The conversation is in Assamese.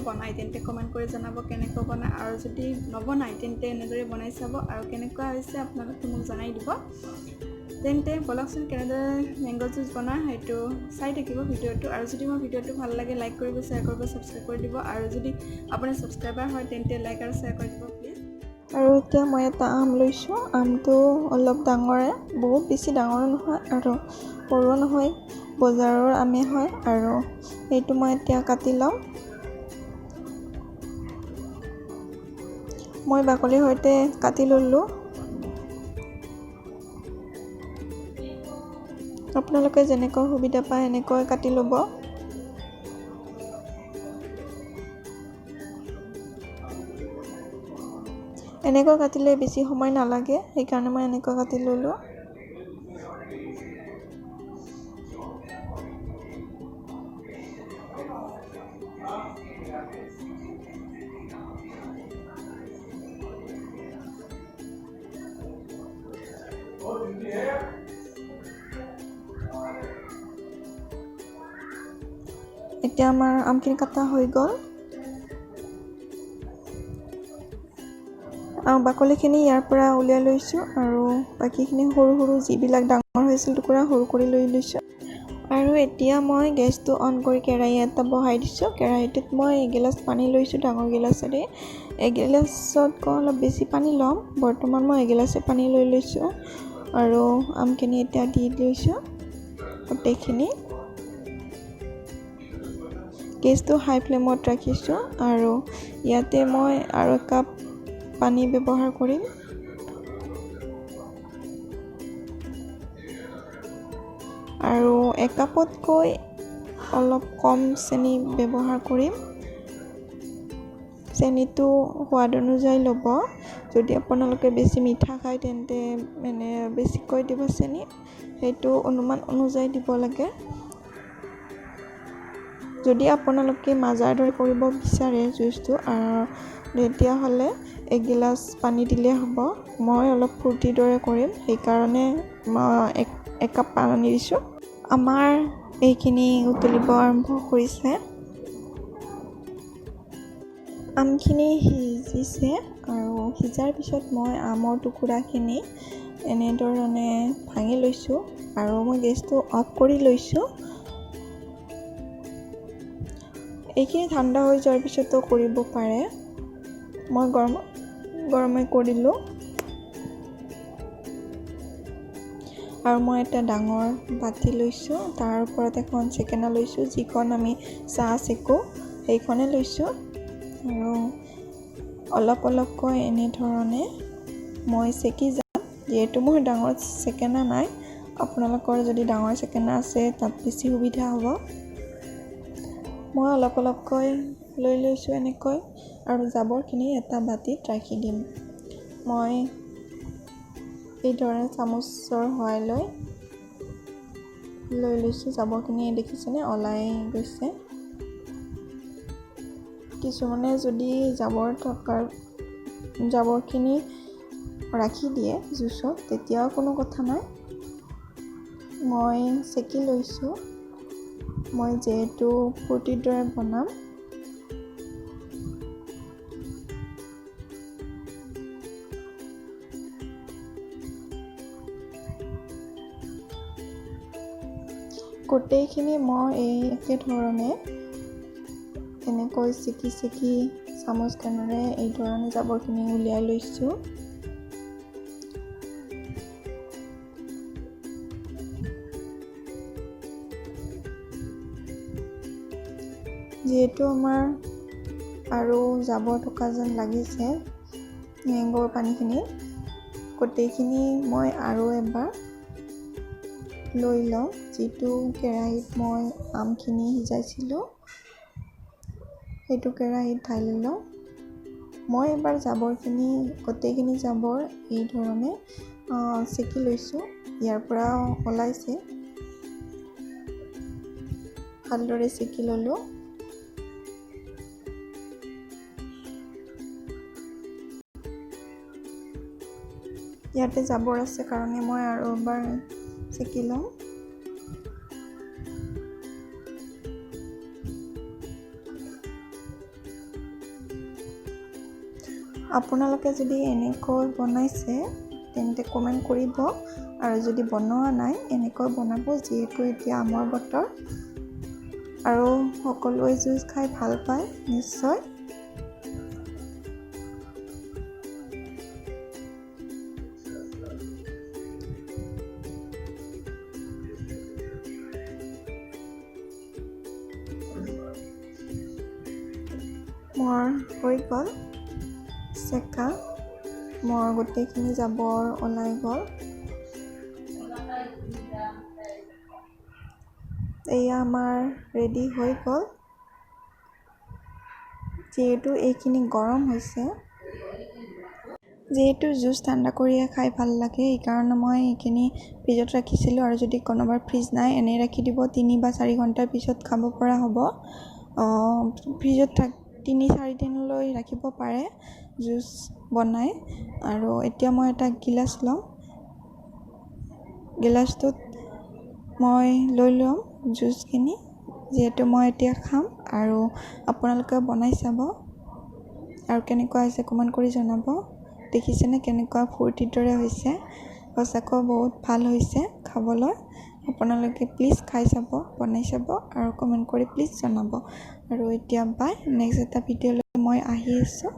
বনাই তেন্তে কমেণ্ট কৰি জনাব কেনেকৈ বনায়, আৰু যদি নবনায় তেন্তে এনেদৰে বনাই চাব আৰু কেনেকুৱা হৈছে আপোনালোকে মোক জনাই দিব। তেন্তে বলকচোন কেনেদৰে মেংগ' জুচ বনায় সেইটো চাই থাকিব ভিডিঅ'টো। আৰু যদি মোৰ ভিডিঅ'টো ভাল লাগে লাইক কৰিব, শ্বেয়াৰ কৰিব, ছাবস্ক্ৰাইব কৰি দিব। আৰু যদি আপুনি ছাবস্ক্ৰাইবাৰ হয় তেন্তে লাইক আৰু শ্বেয়াৰ কৰি দিব প্লিজ। আৰু এতিয়া মই এটা আম লৈছোঁ। আমটো অলপ ডাঙৰে, বহুত বেছি ডাঙৰো নহয় আৰু সৰুও নহয়, বজাৰৰ আমেই হয়। আৰু এইটো মই এতিয়া কাটি ল'ম। মই বাকলিৰ সৈতে কাটি ল'লোঁ। আপোনালোকে যেনেকৈ সুবিধা পায় এনেকৈ কাটি ল'ব। এনেকৈ কাটিলে বেছি সময় নালাগে, সেইকাৰণে মই এনেকৈ কাটি ল'লোঁ। এতিয়া আমাৰ আমখিনি কাটা হৈ গ'ল। বাকলিখিনি ইয়াৰ পৰা উলিয়াই লৈছোঁ আৰু বাকীখিনি সৰু সৰু যিবিলাক ডাঙৰ হৈছিল টুকুৰা সৰু কৰি লৈছোঁ। আৰু এতিয়া মই গেছটো অন কৰি কেৰাহী এটা বহাই দিছোঁ। কেৰাহীটোত মই এগিলাচ পানী লৈছোঁ, ডাঙৰ গিলাচেৰে। এগিলাচতকৈ অলপ বেছি পানী ল'ম। বৰ্তমান মই এগিলাচে পানী লৈ লৈছোঁ আৰু আমখিনি এতিয়া দি লৈছোঁ গোটেইখিনি। গেছটো হাই ফ্লেমত ৰাখিছোঁ আৰু ইয়াতে মই আৰু একাপ পানী ব্যৱহাৰ কৰিম। আৰু একাপতকৈ অলপ কম চেনি ব্যৱহাৰ কৰিম। চেনিটো সোৱাদ অনুযায়ী ল'ব। যদি আপোনালোকে বেছি মিঠা খায় তেন্তে বেছিকৈ দিব চেনি, সেইটো অনুমান অনুযায়ী দিব লাগে। যদি আপোনালোকে মাজাৰ দৰে কৰিব বিচাৰে জুচটো তেতিয়াহ'লে এগিলাচ পানী দিলেই হ'ব। মই অলপ ফূৰ্তিৰ দৰে কৰিম, সেইকাৰণে মই একাপ পানী দিছোঁ। আমাৰ এইখিনি উতলিব আৰম্ভ কৰিছে। আমখিনি সিজিছে আৰু সিজাৰ পিছত মই আমৰ টুকুৰাখিনি এনেধৰণে ভাঙি লৈছোঁ আৰু মই গেছটো অফ কৰি লৈছোঁ। এইখিনি ঠাণ্ডা হৈ যোৱাৰ পিছতো কৰিব পাৰে। মই গৰমে কৰিলোঁ। আৰু মই এটা ডাঙৰ বাতি লৈছোঁ, তাৰ ওপৰত এখন চেকেনা লৈছোঁ, যিখন আমি চাহ চেকোঁ সেইখনে লৈছোঁ। আৰু অলপ অলপকৈ এনেধৰণে মই চেকি যাম। যিহেতু মোৰ ডাঙৰ চেকেনা নাই, আপোনালোকৰ যদি ডাঙৰ চেকেনা আছে তাত বেছি সুবিধা হ'ব। মই অলপ অলপকৈ লৈ লৈছোঁ এনেকৈ, আৰু জাবৰখিনি এটা বাতিত ৰাখি দিম। মই এইধৰণে চামুচৰ সহায় লৈ লৈছোঁ। জাবৰখিনি দেখিছেনে ওলাই গৈছে। কিছুমানে যদি জাবৰখিনি ৰাখি দিয়ে জুচত তেতিয়াও কোনো কথা নাই। মই চেকি লৈছোঁ। মই যিহেতু ফূৰ্তিৰ দৰে বনাম। গোটেইখিনি মই একেধৰণে এনেকৈ চেকি চামুচখনেৰে এইধৰণে জাবৰখিনি উলিয়াই লৈছোঁ। যিহেতু আমাৰ আৰু জাবৰ থকা যেন লাগিছে মেংগ'ৰ পানীখিনি, গোটেইখিনি মই আৰু এবাৰ লৈ লওঁ। যিটো কেৰাহীত মই আমখিনি সিজাইছিলোঁ সেইটো কেৰাহীত ঢালি লওঁ। মই এবাৰ গোটেইখিনি জাবৰ এইধৰণে চেকি লৈছোঁ। ইয়াৰ পৰা ওলাইছে, ভালদৰে চেকি ল'লোঁ। ইয়াতে জাবৰ আছে কাৰণে মই আৰু এবাৰ চেকি লওঁ। আপোনালোকে যদি এনেকৈ বনাইছে তেন্তে কমেণ্ট কৰিব, আৰু যদি বনোৱা নাই এনেকৈ বনাব, যিহেতু এতিয়া আমৰ বতৰ আৰু সকলোৱে জুচ খাই ভাল পায় নিশ্চয়। মোৰ হৈ গ'ল চেকা, মোৰ গোটেইখিনি জাবৰ ওলাই গ'ল। এয়া আমাৰ ৰেডি হৈ গ'ল। যিহেতু এইখিনি গৰম হৈছে, যিহেতু জুচ ঠাণ্ডা কৰিয়ে খাই ভাল লাগে, সেইকাৰণে মই এইখিনি ফ্ৰিজত ৰাখিছিলোঁ। আৰু যদি কোনোবাৰ ফ্ৰিজ নাই এনেই ৰাখি দিব, 3 বা 4 ঘণ্টাৰ পিছত খাব পৰা হ'ব। ফ্ৰিজত 3-4 দিনলৈ ৰাখিব পাৰে জুচ বনাই। আৰু এতিয়া মই এটা গিলাচ ল'ম, গিলাচটোত মই লৈ ল'ম জুচখিনি, যিহেতু মই এতিয়া খাম। আৰু আপোনালোকে বনাই চাব আৰু কেনেকুৱা হৈছে কমেণ্ট কৰি জনাব। দেখিছেনে কেনেকুৱা ফূৰ্তিৰ দৰে হৈছে, সঁচাকৈ বহুত ভাল হৈছে খাবলৈ। আপোনালোকে প্লিজ খাই চাব, বনাই চাব আৰু কমেণ্ট কৰি প্লিজ জনাব। আৰু এতিয়া বাই, নেক্সট এটা ভিডিঅ'লৈ মই আহি আছোঁ।